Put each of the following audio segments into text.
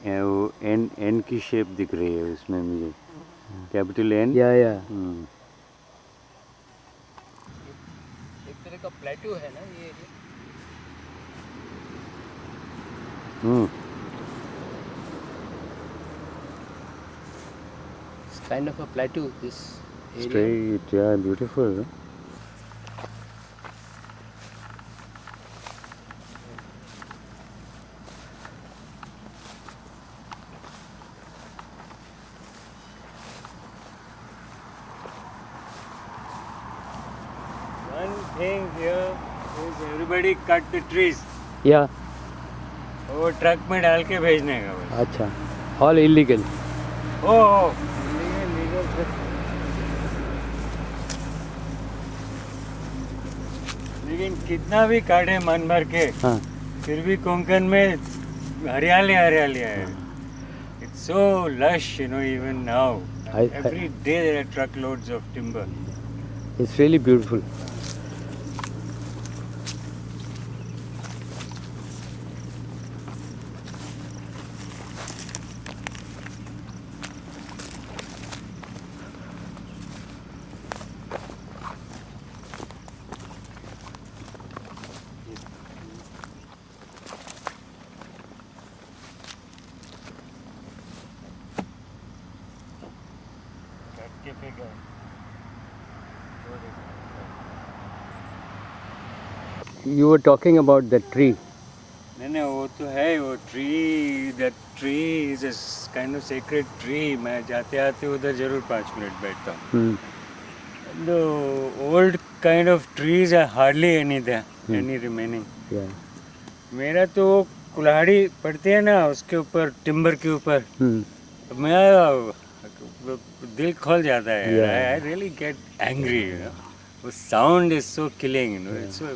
वो एन की शेप दिख रही है उसमें मुझे, कैपिटल एन। या एक तरह का प्लेट्यू है ना ये area. It's kind of a plateau, this area. Straight, yeah, beautiful. One thing here is everybody cut the trees. या वो ट्रक में डाल के भेजने का बस। अच्छा, ऑल इलीगल। ओह लेकिन कितना भी काटे मन भर के, हाँ, फिर भी कोंकण में हरियाली हरियाली है। It's so lush, you know, even now. Every day there are truckloads of timber. It's really beautiful. You were talking about the tree. नहीं वो तो है, वो tree, that tree is a kind of sacred tree. मैं जाते आते उधर जरूर 5 मिनट बैठता हूँ। The old kind of trees are hardly any remaining. Yeah. मेरा तो कुल्हाड़ी पड़ती है ना उसके ऊपर, टिम्बर के ऊपर, मैं दिल खोल जाता है। Yeah. I really get angry, you know. The sound is so killing, you know. It's so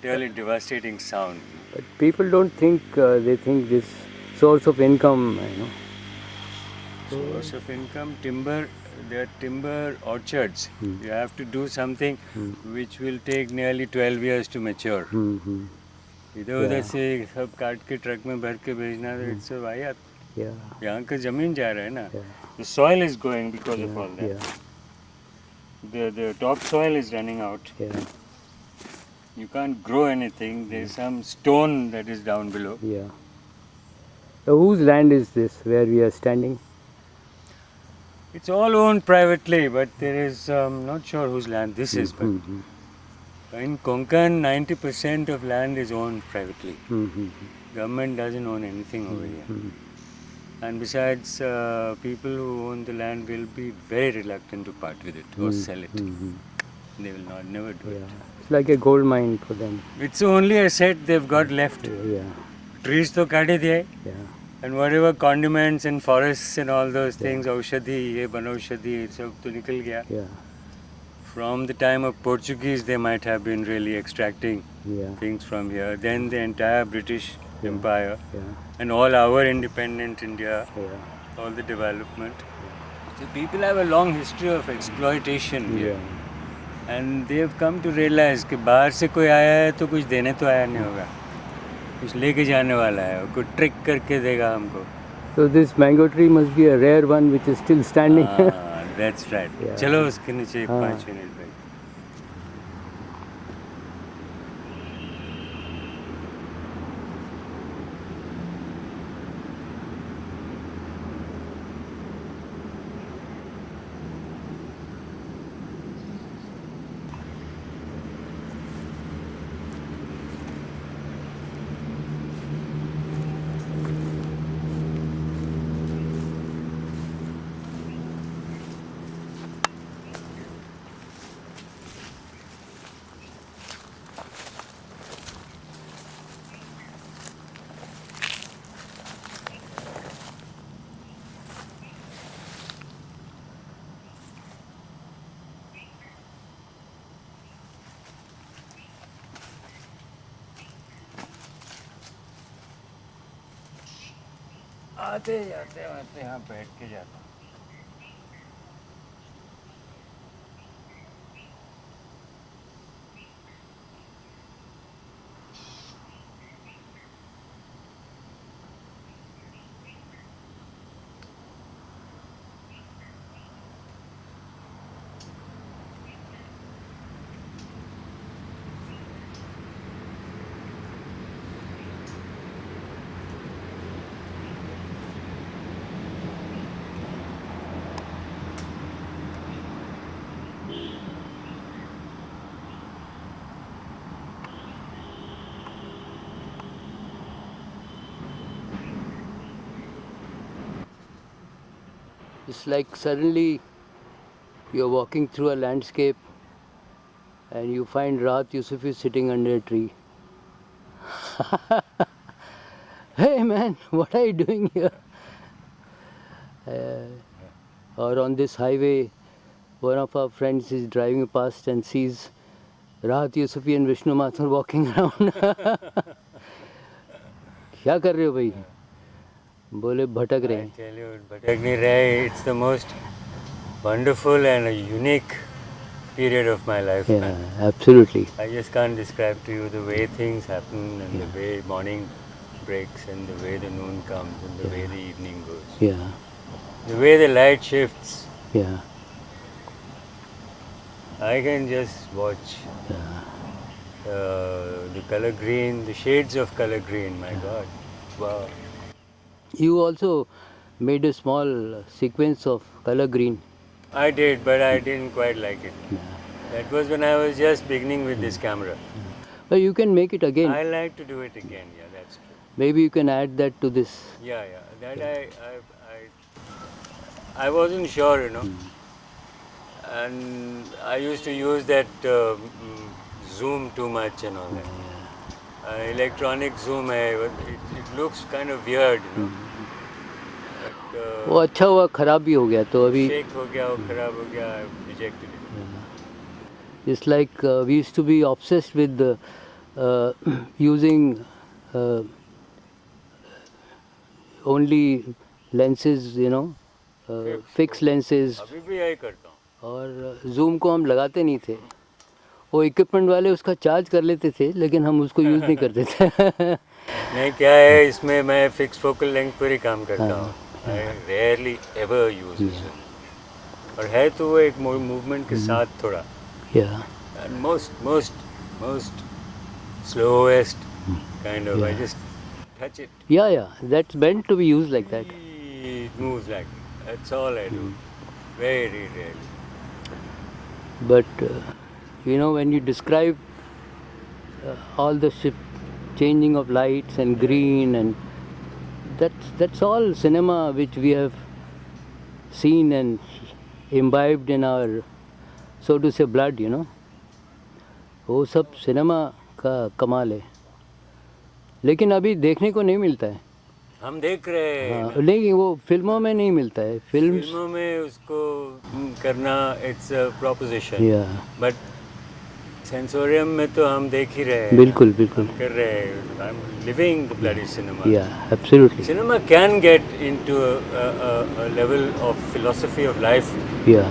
really devastating sound. But people don't think, they think this source of income, you know. Source of income, timber, there are timber orchards. You have to do something which will take nearly 12 years to mature. इधर उधर से सब काट के truck में भर के भेजना, इट्स वाहियात। यहाँ का जमीन जा रहा है ना, the soil is going because of all that. The topsoil is running out. You can't grow anything. There's some stone that is down below. Yeah. So whose land is this where we are standing? It's all owned privately, but there is not sure whose land this is. But in Konkan, 90% of land is owned privately. Government doesn't own anything over here. And besides, people who own the land will be very reluctant to part with it or sell it. They will never do it. It's like a gold mine for them. It's the only asset they've got left. Yeah. Trees to काटे दिए. Yeah. And whatever condiments and forests and all those things, औषधि, ये बनौषधि, सब तो निकल गया. Yeah. From the time of Portuguese, they might have been really extracting things from here. Then the entire British Empire and all our independent India, all the development. So people have a long history of exploitation here. And they have come to realize कि बाहर से कोई आया है तो कुछ देने तो आया नहीं होगा, कुछ लेके जाने वाला है, कोई ट्रिक करके देगा हमको. So this mango tree must be a rare one which is still standing. That's right. चलो उसके नीचे 5 मिनट बैठ. आते जाते आते यहाँ बैठ के जाता. It's like suddenly you're walking through a landscape and you find Rahat Yusufi sitting under a tree. Hey man, what are you doing here? Or on this highway, one of our friends is driving past and sees Rahat Yusufi and Vishnu Mathur walking around. क्या कर रहे हो भाई? बोले भटक रहे I हैं. tell you, Bhatak nahi rahe, it's the most wonderful and a unique period of my life. Yeah, Man. absolutely. I just can't describe to you the way things happen and the way morning breaks and the way the noon comes and the way the evening goes. Yeah, The way the light shifts. yeah, I can just watch the color green, the shades of color green, my God. Wow. You also made a small sequence of color green. I did, but I didn't quite like it. That was when I was just beginning with this camera. But you can make it again. I like to do it again, yeah, that's true. Maybe you can add that to this. Yeah, that I wasn't sure, you know. And I used to use that zoom too much and all that. Electronic zoom, it looks kind of weird, you know. But, वो अच्छा हुआ खराब भी हो गया तो अभी shake हो गया, वो खराब हो गया, I rejected it. it's like we used to be obsessed with using only lenses, you know, fixed lenses, अभी भी यही करता हूँ. और जूम को हम लगाते नहीं थे. वो इक्विपमेंट वाले उसका चार्ज कर लेते थे लेकिन हम उसको यूज़ नहीं करते थे. नहीं, क्या है इसमें मैं फिक्स फोकल लेंथ पर ही काम करता हूँ. I rarely ever use it. और है तो वो एक मूवमेंट के साथ थोड़ा. Yeah. And most slowest kind of, I just touch it. Yeah, that's meant to be used like that. It moves like that's all I do. Very rarely. But you know, when you describe all the changing of lights and green, and that's all cinema which we have seen and imbibed in our, so to say, blood, you know. वो सब cinema का कमाल है, लेकिन अभी देखने को नहीं मिलता है. हम देख रहे हैं. हाँ, लेकिन वो फिल्मों में नहीं मिलता है. फिल्मों में उसको करना इट्स अ प्रोपोजिशन. या बट सेंसोरियम में तो हम देख ही रहे हैं. बिल्कुल बिल्कुल कर रहे हैं. I am living the bloody cinema. या absolutely. Cinema can get into a level of philosophy of life. या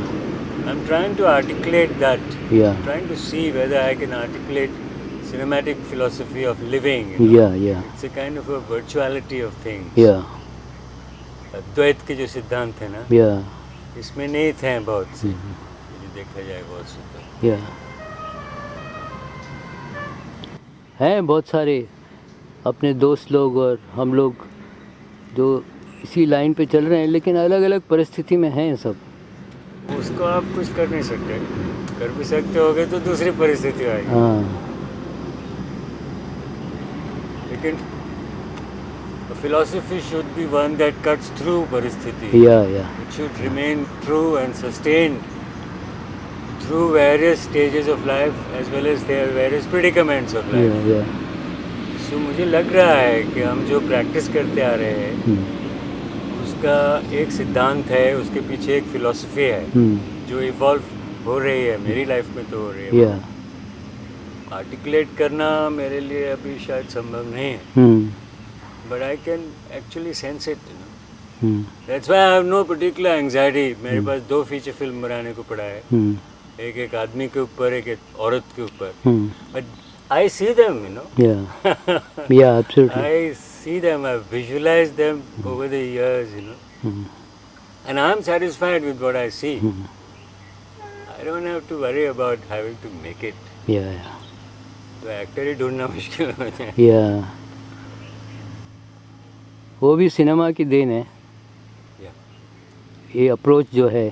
I'm trying to articulate that. या Trying to see whether I can articulate cinematic philosophy of living. या It's a kind of a virtuality of things. या द्वैत के जो सिद्धांत है ना, या इसमें नहीं थे बहुत से. यदि देखा जाए बहुत से तो. या हैं बहुत सारे अपने दोस्त लोग और हम लोग जो इसी लाइन पे चल रहे हैं, लेकिन अलग अलग परिस्थिति में हैं सब. उसको आप कुछ कर नहीं सकते. कर भी सकते होगे तो दूसरी परिस्थिति आएगी. हाँ लेकिन philosophy should be one that cuts through परिस्थिति. या It should remain true and sustained through various stages of life as well as their various predicaments of life. या So मुझे लग रहा है कि हम जो प्रैक्टिस करते आ रहे हैं उसका एक सिद्धांत है, उसके पीछे एक फिलॉसफी है जो इवॉल्व हो रही है. मेरी लाइफ में तो हो रही है. या आर्टिकुलेट करना मेरे लिए अभी शायद संभव नहीं है. But I can actually sense it. That's why I have no particular anxiety. मेरे पास 2 फीचर फिल्म बनाने को पड़ा है. एक आदमी के ऊपर, एक औरत के ऊपर. But I see them, you know. Yeah, absolutely. I see them, I visualize them over the years, you know. And I'm satisfied with what I see. I don't have to worry about having to make it. Yeah. तो actor ही ढूंढना मुश्किल हो जाए. Yeah. वो भी cinema की then है. Yeah. ये अप्रोच जो है